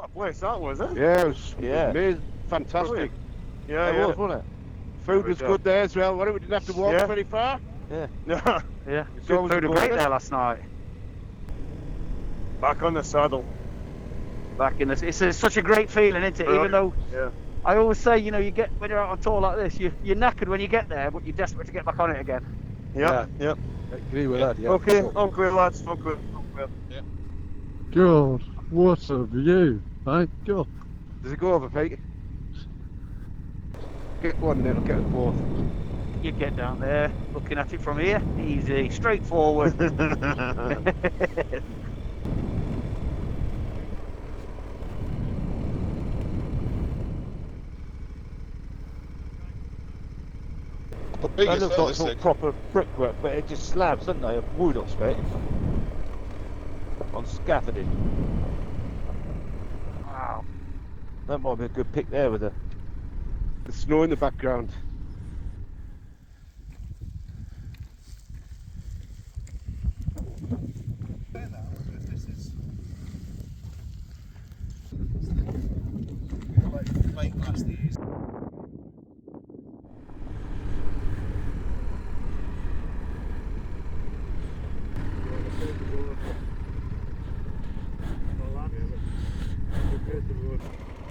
What a place that was, eh? Yeah, it was amazing, fantastic. Yeah, It was, wasn't it? Food was good there as well, wasn't it? We didn't have to walk very far. Yeah. No. Yeah. It's Good always food a and great bonus. there last night. Back on the saddle. Back in this, it's such a great feeling, isn't it? Right. Even though Yeah. I always say, you know, you get when you're out on tour like this, you're knackered when you get there, but you're desperate to get back on it again. Yep. Yep. I agree with that. Yeah. Okay, uncle lads, uncle. Yeah. God, what a view! Thank God. Does it go over, Pete? Get one, then I'll get us both. You get down there, looking at it from here, easy, straightforward. They look like it's all proper brickwork, but it's just slabs, don't they? Of wood, I expect. On scaffolding. Wow. That might be a good pick there with the snow in the background.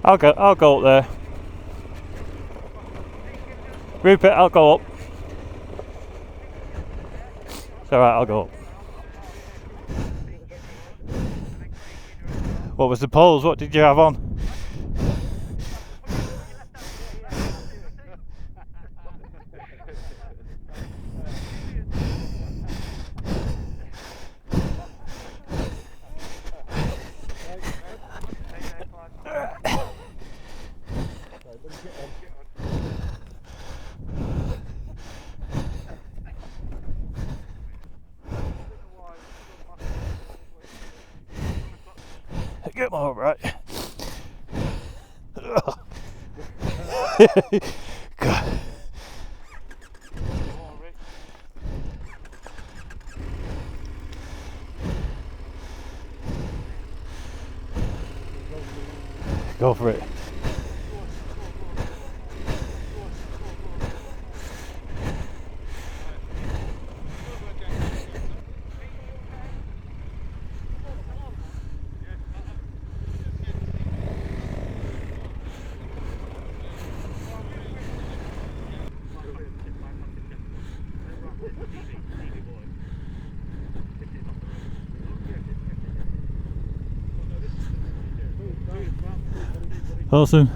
I'll go up there. Rupert, I'll go up. It's alright, I'll go up. What was the poles? What did you have on? Get them all right. God. Go for it. Awesome.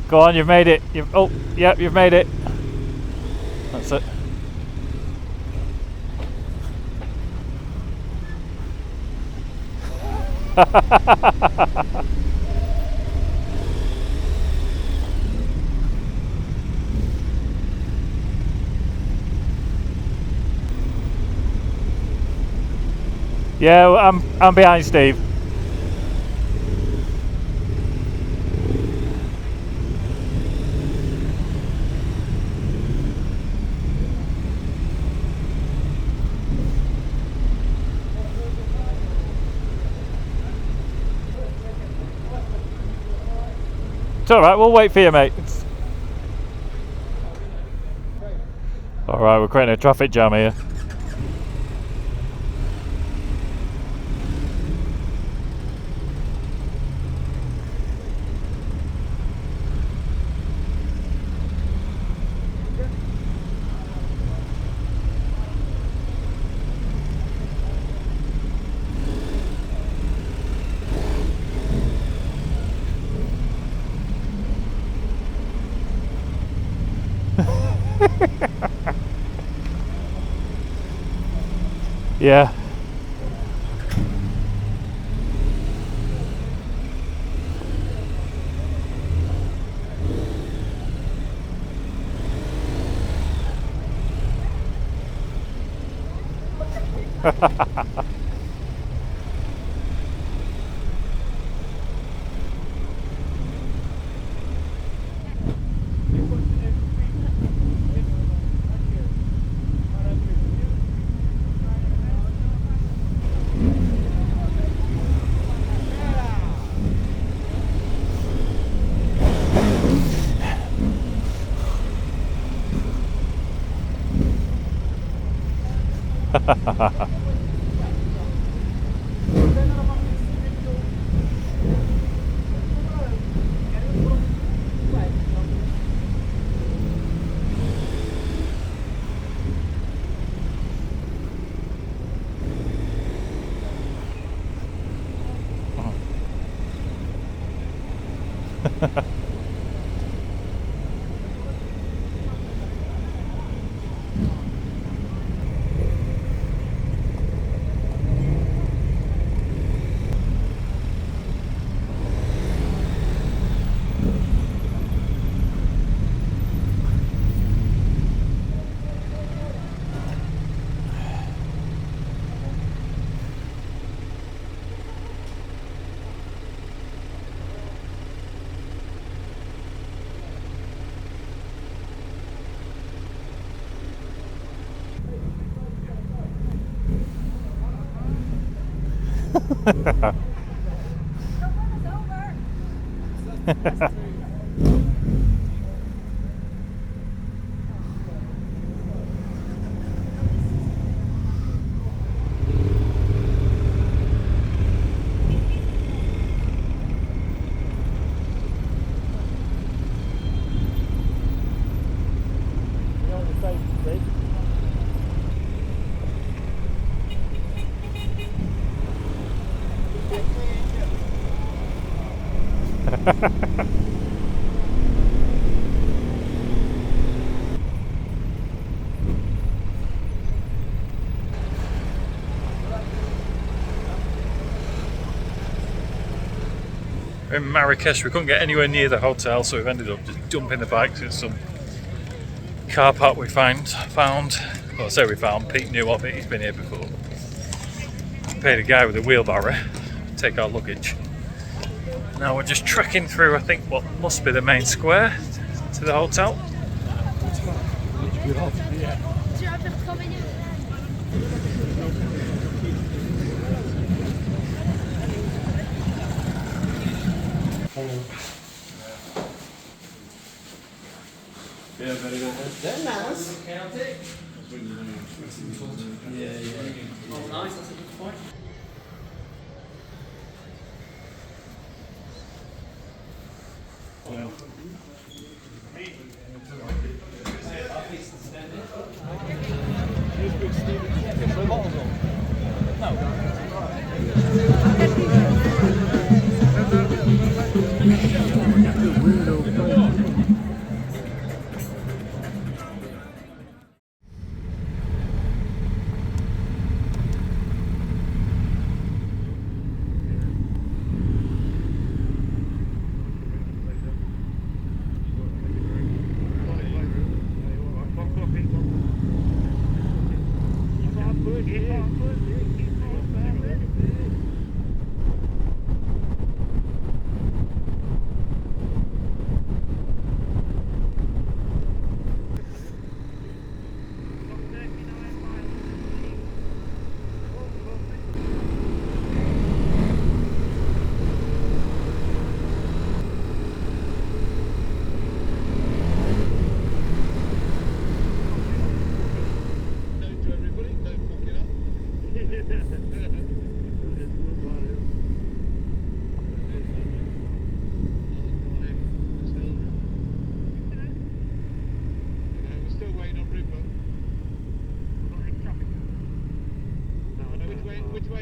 Go on, you've made it. Oh, yep, you've made it. That's it. Yeah, well, I'm behind Steve. It's alright, we'll wait for you, mate. Alright, we're creating a traffic jam here. Yeah. In Marrakech, we couldn't get anywhere near the hotel, so we've ended up just dumping the bikes in some car park we found. Well, I say we found, Pete knew of it, he's been here before. Paid a guy with a wheelbarrow to take our luggage. Now we're just trekking through, I think, what must be the main square to the hotel. Yeah, very good. They're nice. Oh, nice, that's a good point. Well. No.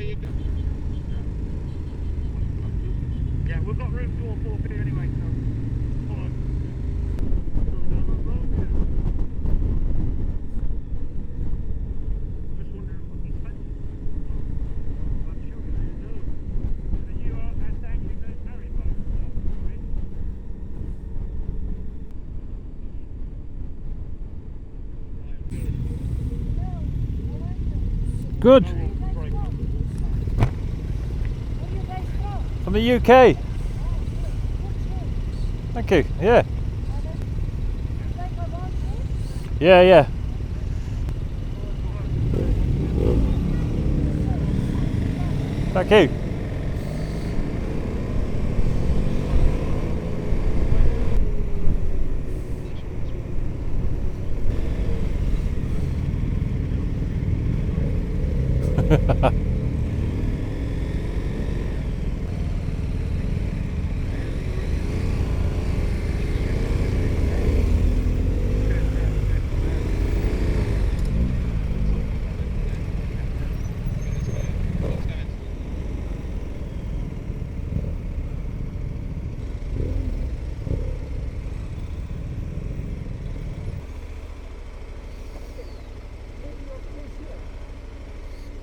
Yeah, we've got room to all four here anyway, so. Just wondering what he's spent. I'm sure you know. So you are thanking those Harry boats, right? Good. From the UK. Thank you. Yeah. Yeah, yeah. Thank you.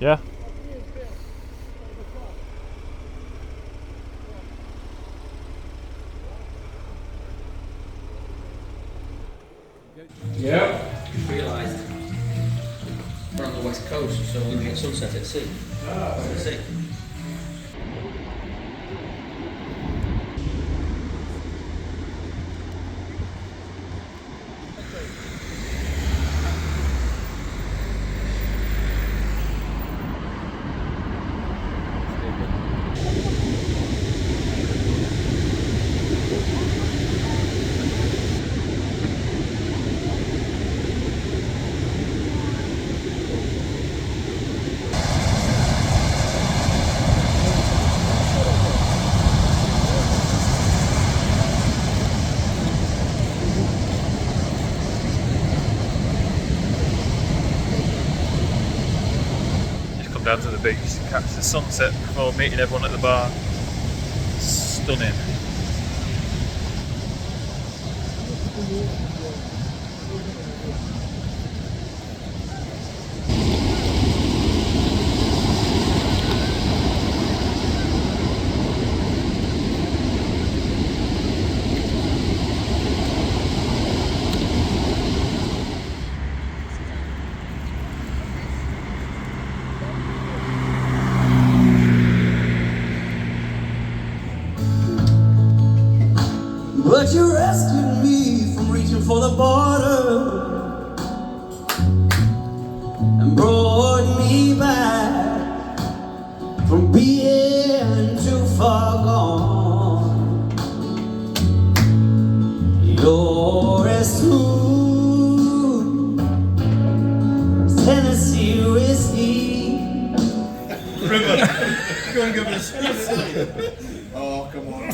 Yeah. Yeah. Just realised we're on the west coast, so we're going to get sunset at sea. At sea. Down to the beach to catch the sunset before meeting everyone at the bar. Stunning. But you rescued me from reaching for the border and brought me back from being too far gone. You're as smooth as Tennessee whiskey. Go and give us a oh, come on.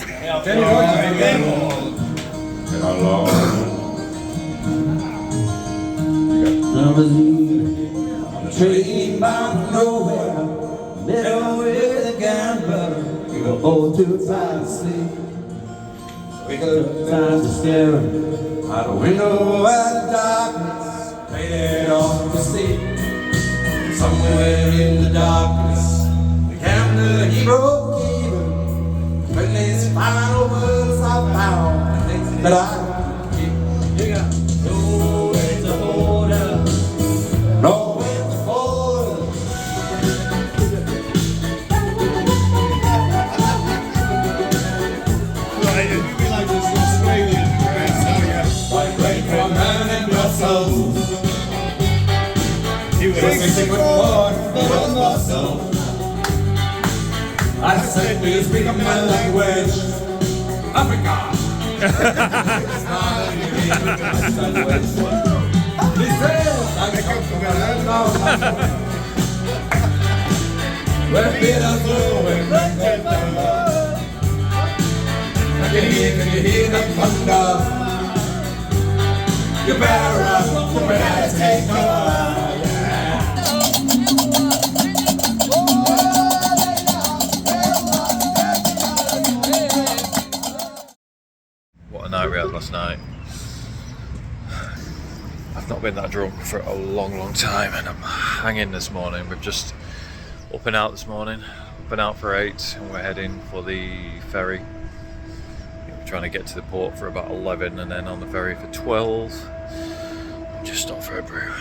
Train bound nowhere, middle with a gambler. We were both too tired to sleep. We took time to stare out the window at the darkness, faded off to sleep. Somewhere in the darkness, the gambler he broke even. When his final words I found, things that I could keep. You got nowhere to hold up, nowhere to hold up. Right, and you be like this Australian dress, oh yeah. Like rain from heaven in Brussels. You were Sing with more than muscle. I said, do you speak of my language? Africa! It's not a European language. He says, I come from a land where bitter blue and red thunder. Can you hear the thunder? You better run, you better take cover. night. I've not been that drunk for a long time, and I'm hanging this morning. We've just up and out this morning, up and out for 8, and we're heading for the ferry. We're trying to get to the port for about 11, and then on the ferry for 12. Just stop for a brew.